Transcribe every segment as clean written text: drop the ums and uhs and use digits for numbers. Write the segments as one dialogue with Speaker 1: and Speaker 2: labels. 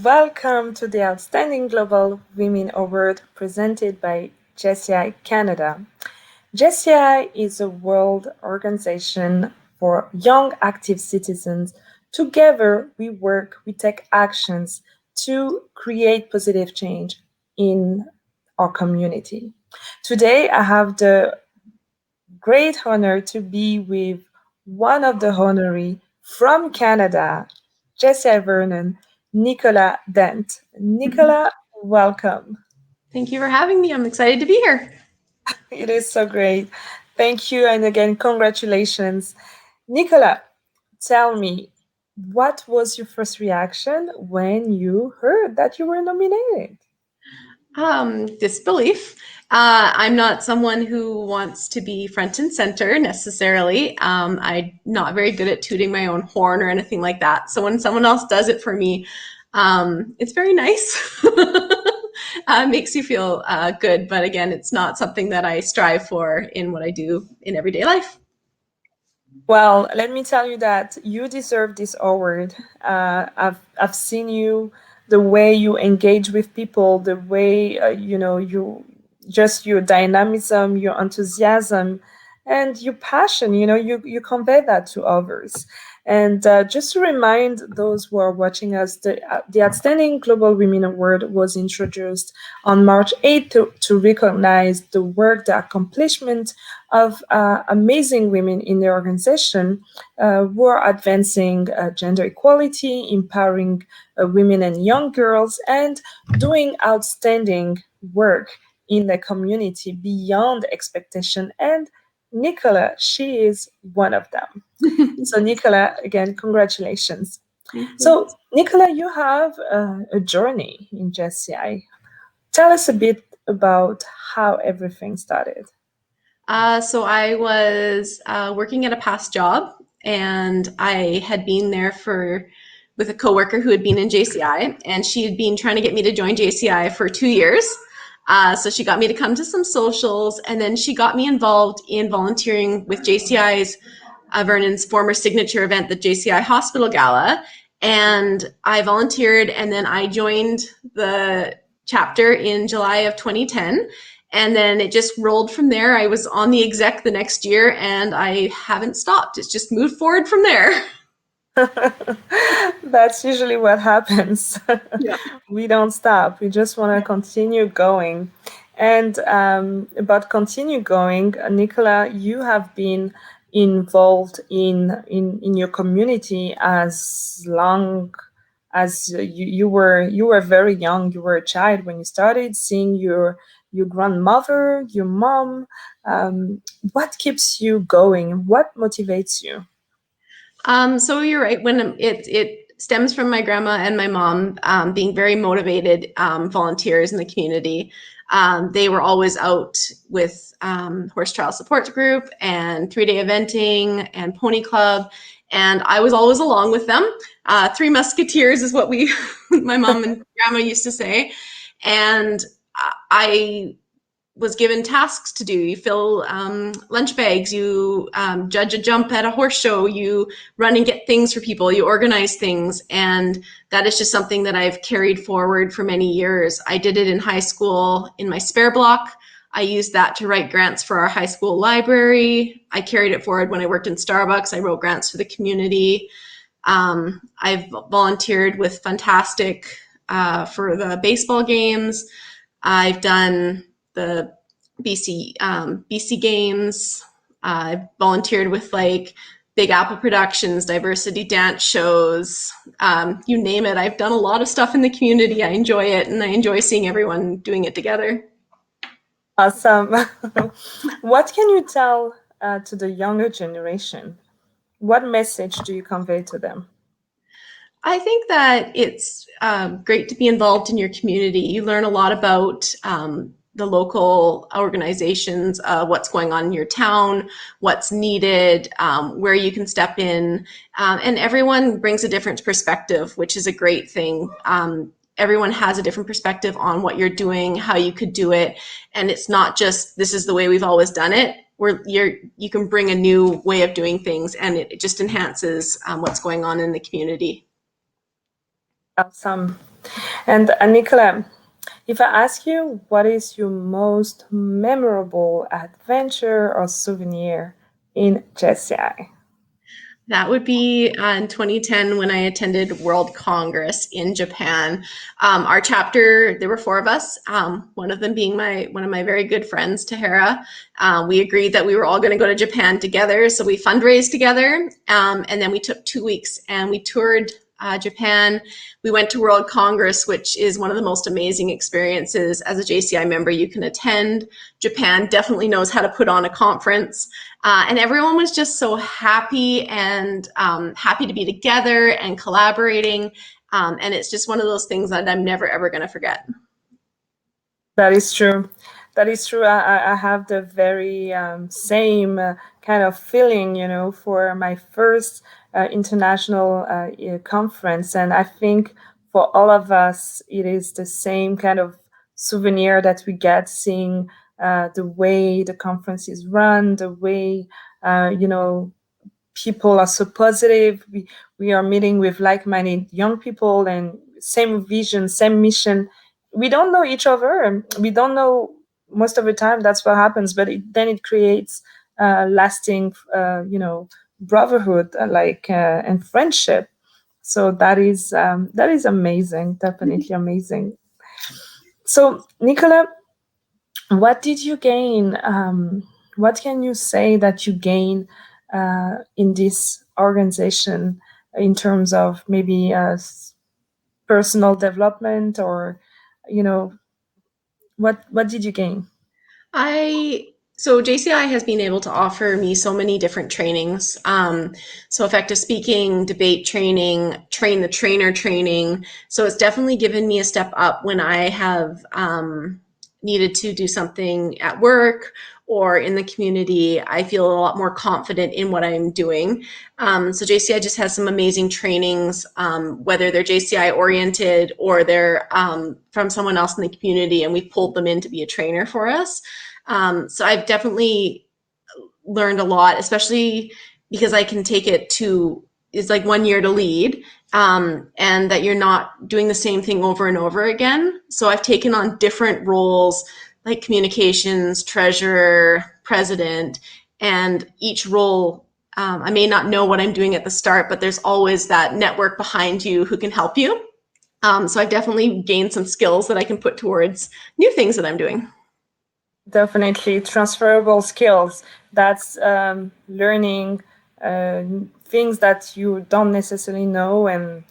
Speaker 1: welcome to the Outstanding Global Women Award presented by JCI Canada. JCI is a world organization for young active citizens. Together, we take actions to create positive change in our community. Today, I have the great honor to be with one of the honoree from Canada, Jessie Vernon, Nicola Dent. Nicola, welcome.
Speaker 2: Thank you for having me. I'm excited to be here.
Speaker 1: It is so great. Thank you, and again, congratulations. Nicola, tell me, what was your first reaction when you heard that you were nominated?
Speaker 2: Disbelief. I'm not someone who wants to be front and center necessarily. I'm not very good at tooting my own horn or anything like that. So when someone else does it for me, it's very nice. Makes you feel good. But again, it's not something that I strive for in what I do in everyday life.
Speaker 1: Well, let me tell you that you deserve this award. I've seen you, the way you engage with people, the way you just your dynamism, your enthusiasm, and your passion. You convey that to others. And just to remind those who are watching us, the Outstanding Global Women Award was introduced on March 8th to recognize the work, the accomplishment of amazing women in the organization who are advancing gender equality, empowering women and young girls, and doing outstanding work in the community beyond expectation. And Nicola, she is one of them. So, Nicola, again, congratulations. So, Nicola, you have a journey in JCI. Tell us a bit about how everything started.
Speaker 2: So I was working at a past job, and I had been there with a coworker who had been in JCI, and she had been trying to get me to join JCI for 2 years. So she got me to come to some socials, and then she got me involved in volunteering with JCI's Vernon's former signature event, the JCI Hospital Gala. And I volunteered, and then I joined the chapter in July of 2010. And then it just rolled from there. I was on the exec the next year, and I haven't stopped. It's just moved forward from there.
Speaker 1: That's usually what happens.
Speaker 2: Yeah.
Speaker 1: We don't stop. We just want to continue going. And about continue going, Nicola, you have been involved in your community as long as you were very young. You were a child when you started seeing your grandmother, your mom. What keeps you going? What motivates you?
Speaker 2: So you're right. When it stems from my grandma and my mom being very motivated volunteers in the community. They were always out with horse trial support group and 3-day eventing and pony club. And I was always along with them. Three musketeers is what my mom and grandma used to say. And I was given tasks to do. You fill lunch bags, you judge a jump at a horse show, you run and get things for people, you organize things. And that is just something that I've carried forward for many years. I did it in high school in my spare block. I used that to write grants for our high school library. I carried it forward when I worked in Starbucks. I wrote grants for the community. I've volunteered with Fantastic for the baseball games. I've done the BC Games. I volunteered with like Big Apple Productions, diversity dance shows, you name it. I've done a lot of stuff in the community. I enjoy it, and I enjoy seeing everyone doing it together.
Speaker 1: Awesome. What can you tell to the younger generation? What message do you convey to them?
Speaker 2: I think that it's great to be involved in your community. You learn a lot about the local organizations, what's going on in your town, what's needed, where you can step in. And everyone brings a different perspective, which is a great thing. Everyone has a different perspective on what you're doing, how you could do it. And it's not just, this is the way we've always done it. You can bring a new way of doing things, and it just enhances what's going on in the community.
Speaker 1: Awesome. And Nicola, if I ask you what is your most memorable adventure or souvenir in JCI?
Speaker 2: That would be in 2010 when I attended World Congress in Japan. Our chapter, there were four of us. One of them being one of my very good friends, Tahara. We agreed that we were all going to go to Japan together, so we fundraised together, and then we took 2 weeks and we toured Japan. We went to World Congress, which is one of the most amazing experiences as a JCI member you can attend. Japan definitely knows how to put on a conference. And everyone was just so happy and happy to be together and collaborating. And it's just one of those things that I'm never, ever going to forget.
Speaker 1: That is true. That is true. I have the very same kind of feeling, for my first international conference. And I think for all of us, it is the same kind of souvenir that we get seeing the way the conference is run, the way, people are so positive. We are meeting with like-minded young people and same vision, same mission. We don't know each other, and we don't know most of the time. That's what happens, but then it creates lasting, brotherhood, and friendship. So that is amazing, definitely amazing. So, Nicola, what did you gain? What can you say that you gain in this organization in terms of maybe personal development, or you know what did you gain?
Speaker 2: So JCI has been able to offer me so many different trainings. So effective speaking, debate training, train the trainer training. So it's definitely given me a step up when I have needed to do something at work or in the community. I feel a lot more confident in what I'm doing. So JCI just has some amazing trainings, whether they're JCI oriented or they're from someone else in the community, and we've pulled them in to be a trainer for us. So I've definitely learned a lot, especially because I can take it to, it's like 1 year to lead, and that you're not doing the same thing over and over again. So I've taken on different roles like communications, treasurer, president, and each role, I may not know what I'm doing at the start, but there's always that network behind you who can help you. So I've definitely gained some skills that I can put towards new things that I'm doing.
Speaker 1: Definitely transferable skills. That's learning uh, things that you don't necessarily know, and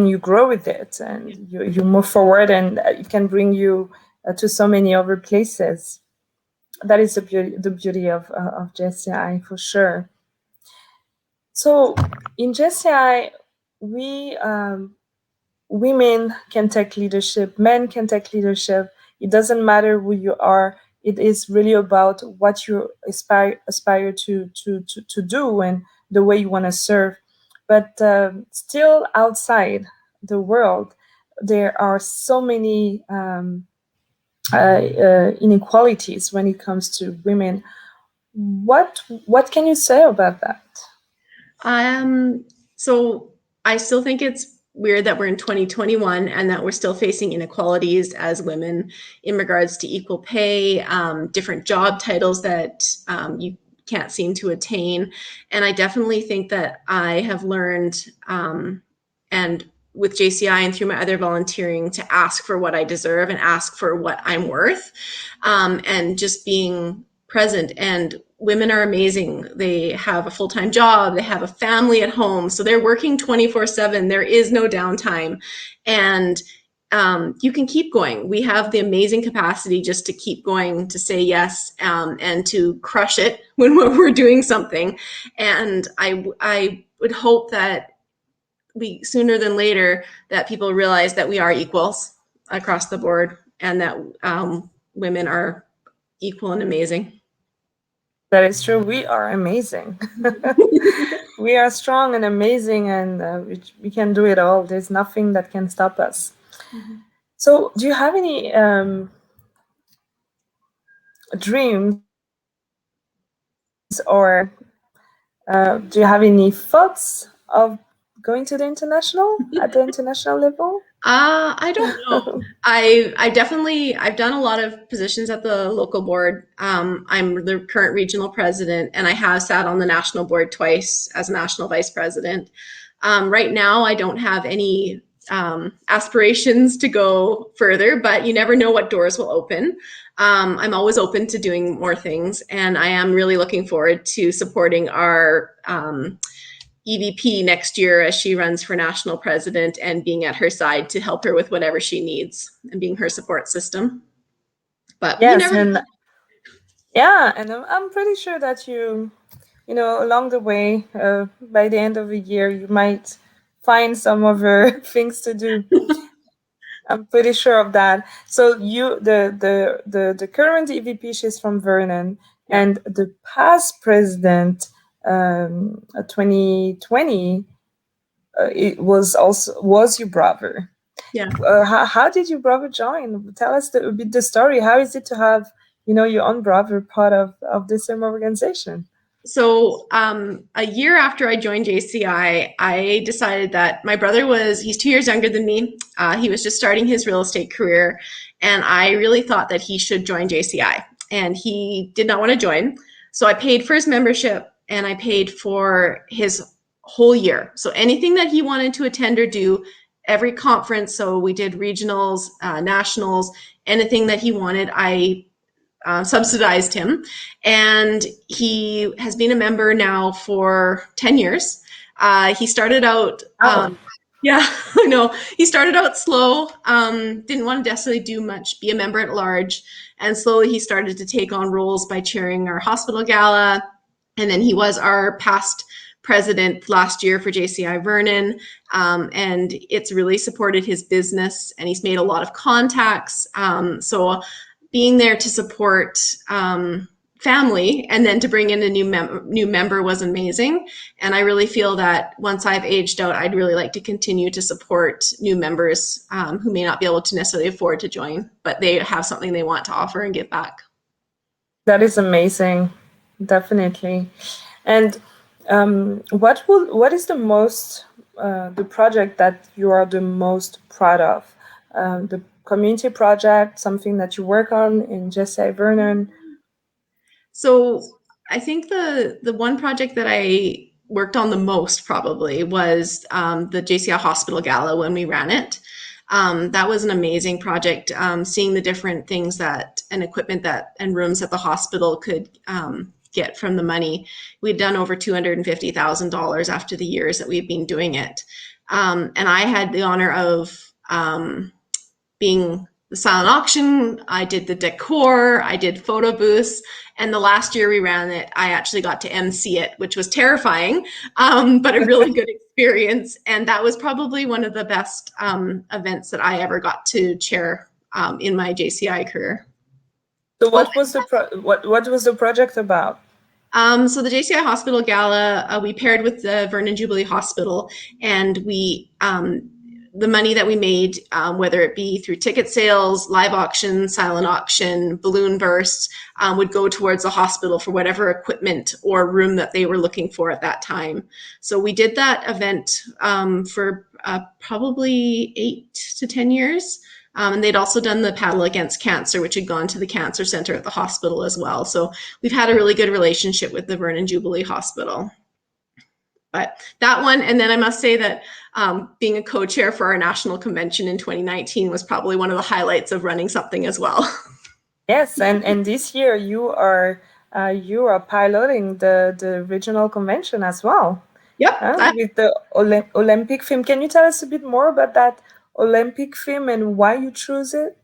Speaker 1: you grow with it, and you move forward, and it can bring you to so many other places. That is the beauty of JCI for sure. So in JCI, we women can take leadership, men can take leadership. It doesn't matter who you are. It is really about what you aspire to do, and the way you want to serve. But still outside the world, there are so many inequalities when it comes to women. What can you say about that?
Speaker 2: Um, so I still think it's weird that we're in 2021 and that we're still facing inequalities as women in regards to equal pay, different job titles that you can't seem to attain. And I definitely think that I have learned, and with JCI and through my other volunteering, to ask for what I deserve and ask for what I'm worth, and just being present. And women are amazing. They have a full-time job, they have a family at home, so they're working 24/7. There is no downtime, and you can keep going. We have the amazing capacity just to keep going, to say yes, and to crush it when we're doing something. And I would hope that we, sooner than later, that people realize that we are equals across the board, and that women are equal and amazing.
Speaker 1: That is true. We are amazing. We are strong and amazing, and we can do it all. There's nothing that can stop us. So, do you have any dreams, or do you have any thoughts of going to the international at the international level?
Speaker 2: I don't know. I definitely I've done a lot of positions at the local board. I'm the current regional president, and I have sat on the national board twice as a national vice president. Right now, I don't have any aspirations to go further, but you never know what doors will open. I'm always open to doing more things, and I am really looking forward to supporting our EVP next year as she runs for national president and being at her side to help her with whatever she needs and being her support system. But you
Speaker 1: Yes,
Speaker 2: never
Speaker 1: and
Speaker 2: know.
Speaker 1: yeah, and I'm pretty sure that you know, along the way, by the end of the year, you might find some other things to do. I'm pretty sure of that. So you, the current EVP, she's from Vernon,
Speaker 2: Yeah.
Speaker 1: and the past president, 2020, it was also was your brother.
Speaker 2: Yeah.
Speaker 1: How did your brother join? Tell us a bit the story. How is it to have, you know, your own brother part of the same organization?
Speaker 2: So a year after I joined JCI, I decided that my brother he's 2 years younger than me. He was just starting his real estate career. And I really thought that he should join JCI. And he did not want to join. So I paid for his membership and I paid for his whole year. So anything that he wanted to attend or do, every conference, so we did regionals, nationals, anything that he wanted, I subsidized him. And he has been a member now for 10 years. He started out,
Speaker 1: Oh,
Speaker 2: yeah, I know. He started out slow, didn't want to necessarily do much, be a member at large. And slowly he started to take on roles by chairing our hospital gala. And then he was our past president last year for JCI Vernon. And it's really supported his business and he's made a lot of contacts. So being there to support family and then to bring in a new member was amazing. And I really feel that once I've aged out, I'd really like to continue to support new members who may not be able to necessarily afford to join, but they have something they want to offer and give back.
Speaker 1: that is amazing, definitely. And what is the most the project that you are the most proud of? The community project, something that you work on in Jesse Vernon.
Speaker 2: So I think the one project that I worked on the most probably was the JCI Hospital Gala when we ran it. That was an amazing project, seeing the different things that and equipment that and rooms that the hospital could get from the money. We'd done over $250,000 after the years that we've been doing it. And I had the honor of being the silent auction. I did the decor. I did photo booths. And the last year we ran it, I actually got to MC it, which was terrifying, but a really good experience. And that was probably one of the best events that I ever got to chair in my JCI career.
Speaker 1: So
Speaker 2: Oh,
Speaker 1: what was the project about?
Speaker 2: so the JCI Hospital Gala, we paired with the Vernon Jubilee Hospital, and we the money that we made, whether it be through ticket sales, live auction, silent auction, balloon bursts, would go towards the hospital for whatever equipment or room that they were looking for at that time. So we did that event for probably 8 to 10 years. And they'd also done the Paddle Against Cancer, which had gone to the cancer center at the hospital as well. So we've had a really good relationship with the Vernon Jubilee Hospital. But that one, and then I must say that being a co-chair for our national convention in 2019 was probably one of the highlights of running something as well.
Speaker 1: Yes, and this year you are piloting the regional convention as well,
Speaker 2: Yep.
Speaker 1: with the Olympic theme. Can you tell us a bit more about that Olympic theme and why you choose it?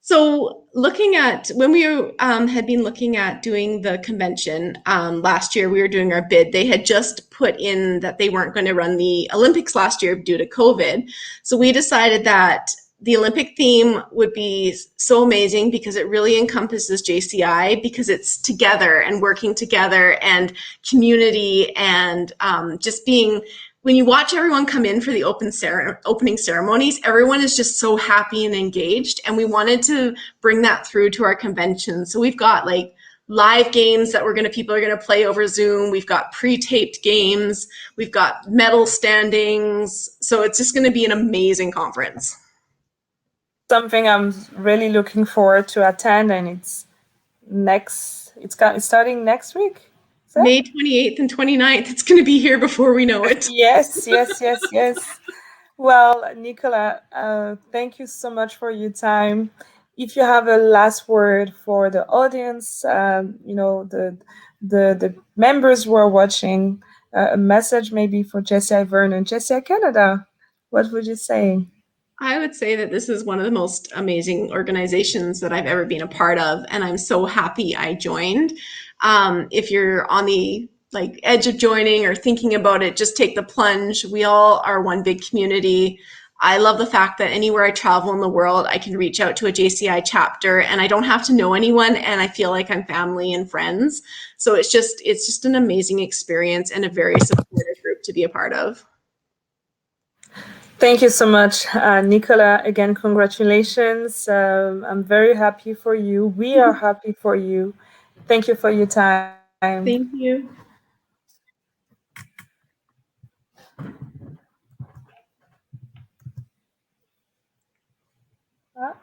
Speaker 2: So looking at when we had been looking at doing the convention last year, we were doing our bid. They had just put in that they weren't going to run the Olympics last year due to COVID. So we decided that the Olympic theme would be so amazing because it really encompasses JCI because it's together and working together and community and just being when you watch everyone come in for the opening ceremonies, everyone is just so happy and engaged. And we wanted to bring that through to our convention. So we've got like live games that people are going to play over Zoom. We've got pre-taped games. We've got medal standings. So it's just going to be an amazing conference.
Speaker 1: Something I'm really looking forward to attend, and it's starting next week. Is it?
Speaker 2: May 28th and 29th. It's going to be here before we know it.
Speaker 1: Yes, yes, yes, yes. Well, Nicola, thank you so much for your time. If you have a last word for the audience, the members who are watching, a message maybe for Jessie Ivern and Jessie Canada, what would you say?
Speaker 2: I would say that this is one of the most amazing organizations that I've ever been a part of, and I'm so happy I joined. If you're on the edge of joining or thinking about it, just take the plunge. We all are one big community. I love the fact that anywhere I travel in the world, I can reach out to a JCI chapter, and I don't have to know anyone, and I feel like I'm family and friends. So it's just an amazing experience and a very supportive group to be a part of.
Speaker 1: Thank you so much, Nicola. Again, congratulations. I'm very happy for you. We are happy for you. Thank you for your time.
Speaker 2: Thank you.
Speaker 1: Uh,